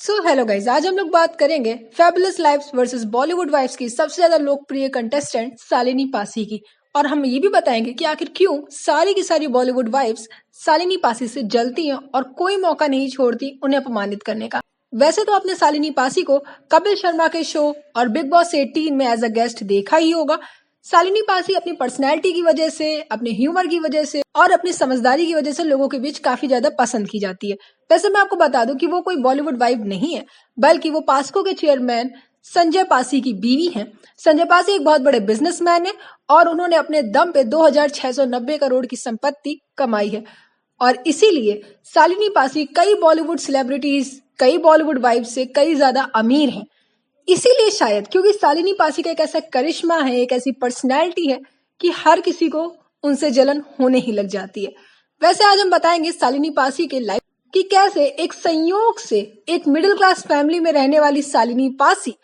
Hello guys, आज हम लोग बात करेंगे fabulous lives versus Bollywood wives की सबसे ज्यादा लोकप्रिय कंटेस्टेंट शालिनी पासी की। और हम ये भी बताएंगे कि आखिर क्यों सारी की सारी बॉलीवुड वाइफ्स शालिनी पासी से जलती हैं और कोई मौका नहीं छोड़ती उन्हें अपमानित करने का। वैसे तो आपने शालिनी पासी को कपिल शर्मा के शो और बिग बॉस 18 में एज अ गेस्ट देखा ही होगा। शालिनी पासी अपनी पर्सनैलिटी की वजह से, अपने ह्यूमर की वजह से और अपनी समझदारी की वजह से लोगों के बीच काफी ज्यादा पसंद की जाती है। वैसे मैं आपको बता दूं कि वो कोई बॉलीवुड वाइफ नहीं है, बल्कि वो पास्को के चेयरमैन संजय पासी की बीवी हैं। संजय पासी एक बहुत बड़े बिजनेसमैन है और उन्होंने अपने दम पे 2690 करोड़ की संपत्ति कमाई है। और इसीलिए शालिनी पासी कई बॉलीवुड सेलिब्रिटीज, कई बॉलीवुड वाइफ से कई ज्यादा अमीर हैं। इसीलिए शायद क्योंकि शालिनी पासी का एक ऐसा करिश्मा है, एक ऐसी पर्सनैलिटी है कि हर किसी को उनसे जलन होने ही लग जाती है। वैसे आज हम बताएंगे शालिनी पासी के लाइफ कि कैसे एक संयोग से एक मिडिल क्लास फैमिली में रहने वाली शालिनी पासी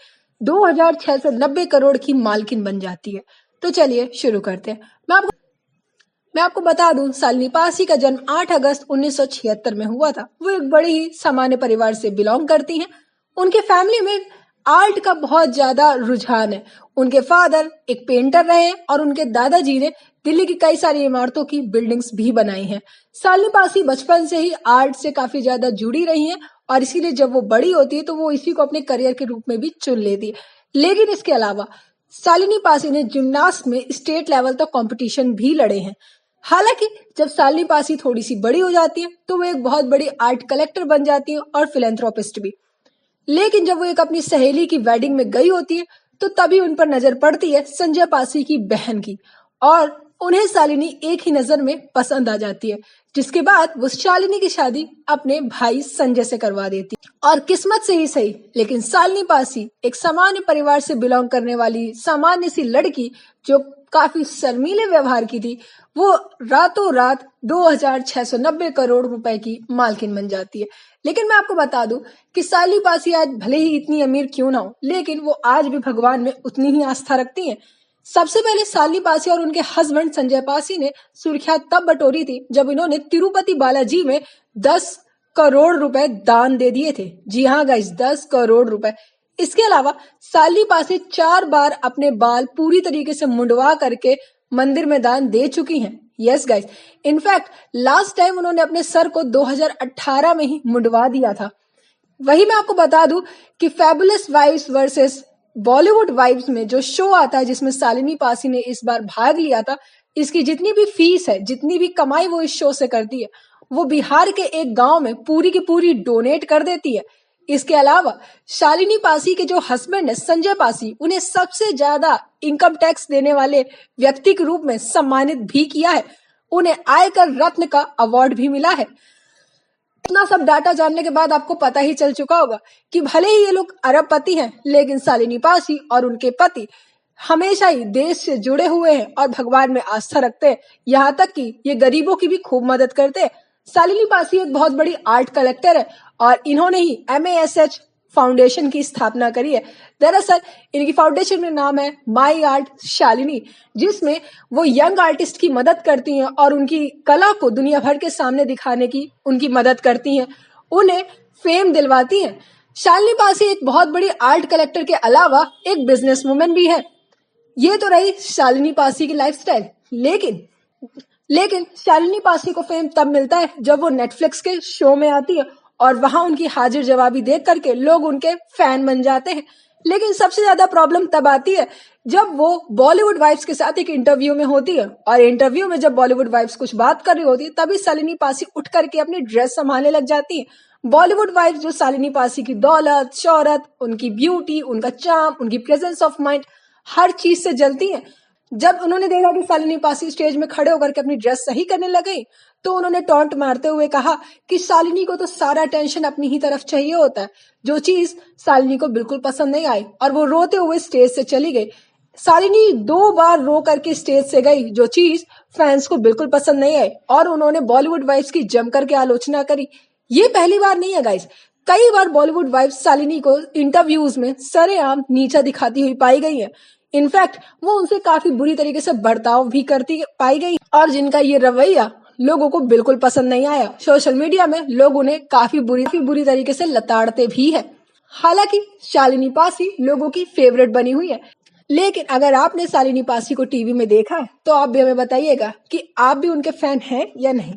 2690 करोड़ की मालकिन बन जाती है। तो चलिए शुरू करते हैं। मैं आपको बता दूं, शालिनी पासी का जन्म 8 अगस्त 1976 में हुआ था। वो एक बड़े ही सामान्य परिवार से बिलोंग करती हैं। उनके फैमिली में आर्ट का बहुत ज्यादा रुझान है। उनके फादर एक पेंटर रहे हैं और उनके दादाजी ने दिल्ली की कई सारी इमारतों की बिल्डिंग्स भी बनाई हैं। शालिनी पासी बचपन से ही आर्ट से काफी ज्यादा जुड़ी रही हैं और इसीलिए जब वो बड़ी होती है तो वो इसी को अपने करियर के रूप में भी चुन लेती है। लेकिन इसके अलावा शालिनी पासी ने जिम्नास्ट में स्टेट लेवल तक कंपटीशन भी लड़े हैं। हालांकि जब शालिनी पासी थोड़ी सी बड़ी हो जाती है तो वो एक बहुत बड़ी आर्ट कलेक्टर बन जाती है और फिलेंथ्रोपिस्ट भी। लेकिन जब वो एक अपनी सहेली की वेडिंग में गई होती है तो तभी उन पर नजर पड़ती है संजय पासी की बहन की और उन्हें शालिनी एक ही नजर में पसंद आ जाती है, जिसके बाद वो शालिनी की शादी अपने भाई संजय से करवा देती है। और किस्मत से ही सही, लेकिन शालिनी पासी एक सामान्य परिवार से बिलोंग करने वाली सामान्य सी लड़की जो काफी शर्मीले व्यवहार की थी, वो रातों रात 2690 करोड़ रुपए की मालकिन बन जाती है। लेकिन मैं आपको बता दूं कि शालिनी पासी आज भले ही इतनी अमीर क्यों ना हो, लेकिन वो आज भी भगवान में उतनी ही आस्था रखती हैं। सबसे पहले शालिनी पासी और उनके हस्बैंड संजय पासी ने सुर्खियां तब बटोरी थी जब इन्होंने तिरुपति बालाजी में 10 करोड़ रुपए दान दे दिए थे। जी हाँ गाइस, 10 करोड़ रुपए। इसके अलावा शालिनी पासी 4 बार अपने बाल पूरी तरीके से मुंडवा करके मंदिर में दान दे चुकी हैं। Yes guys, in fact last time उन्होंने अपने सर को 2018 में ही मुंडवा दिया था। वही मैं आपको बता दूं कि fabulous wives versus Bollywood wives में जो शो आता है जिसमें शालिनी पासी ने इस बार भाग लिया था, इसकी जितनी भी फीस है, जितनी भी कमाई वो इस शो से करती है, वो बिहार के एक गांव में पूरी की पूरी डोनेट कर देती है। इसके अलावा शालिनी पासी के जो हस्बैंड है संजय पासी, उन्हें सबसे ज्यादा इनकम टैक्स देने वाले व्यक्ति के रूप में सम्मानित भी किया है। उन्हें आयकर रत्न का अवार्ड भी मिला है। इतना सब डाटा जानने के बाद आपको पता ही चल चुका होगा कि भले ही ये लोग अरबपति हैं, लेकिन शालिनी पासी और उनके पति हमेशा ही देश से जुड़े हुए हैं और भगवान में आस्था रखते हैं। यहाँ तक कि ये गरीबों की भी खूब मदद करते हैं। शालिनी पासी एक बहुत बड़ी आर्ट कलेक्टर है और इन्होंने ही MASH फाउंडेशन की स्थापना करी है। दरअसल इनकी फाउंडेशन में नाम है माई आर्ट शालिनी, जिसमें वो यंग आर्टिस्ट की मदद करती हैं और उनकी कला को दुनिया भर के सामने दिखाने की उनकी मदद करती हैं, उन्हें फेम दिलवाती हैं। शालिनी पासी एक बहुत बड़ी आर्ट कलेक्टर के अलावा एक बिजनेस वुमेन भी है। ये तो रही शालिनी पासी की लाइफस्टाइल। लेकिन शालिनी पासी को फेम तब मिलता है जब वो नेटफ्लिक्स के शो में आती है और वहां उनकी हाजिर जवाबी देख करके लोग उनके फैन बन जाते हैं। लेकिन सबसे ज्यादा प्रॉब्लम तब आती है जब वो बॉलीवुड वाइफ्स के साथ एक इंटरव्यू में होती है और इंटरव्यू में जब बॉलीवुड वाइफ्स कुछ बात कर रही होती है तभी शालिनी पासी उठ करके अपनी ड्रेस संभालने लग जाती है। बॉलीवुड वाइफ्स जो शालिनी पासी की दौलत, शोहरत, उनकी ब्यूटी, उनका चार्म, उनकी प्रेजेंस ऑफ माइंड, हर चीज से जलती हैं। जब उन्होंने देखा कि शालिनी पासी स्टेज में खड़े होकर के अपनी ड्रेस सही करने लगी तो उन्होंने टॉन्ट मारते हुए कहा कि शालिनी को तो सारा टेंशन अपनी ही तरफ चाहिए होता है, जो चीज शालिनी को बिल्कुल पसंद नहीं आई और वो रोते हुए स्टेज से चली गई। शालिनी 2 बार रो करके स्टेज से गई, जो चीज फैंस को बिल्कुल पसंद नहीं आई और उन्होंने बॉलीवुड वाइफ्स की जमकर के आलोचना करी। ये पहली बार नहीं है गाइस, कई बार बॉलीवुड वाइफ्स शालिनी को इंटरव्यूज में सरेआम नीचा दिखाती हुई पाई गई है। इनफैक्ट वो उनसे काफी बुरी तरीके से बर्ताव भी करती पाई गई और जिनका ये रवैया लोगों को बिल्कुल पसंद नहीं आया। सोशल मीडिया में लोग उन्हें काफी बुरी तरीके से लताड़ते भी है। हालांकि शालिनी पासी लोगों की फेवरेट बनी हुई है। लेकिन अगर आपने शालिनी पासी को टीवी में देखा है तो आप भी हमें बताइएगा कि आप भी उनके फैन हैं या नहीं।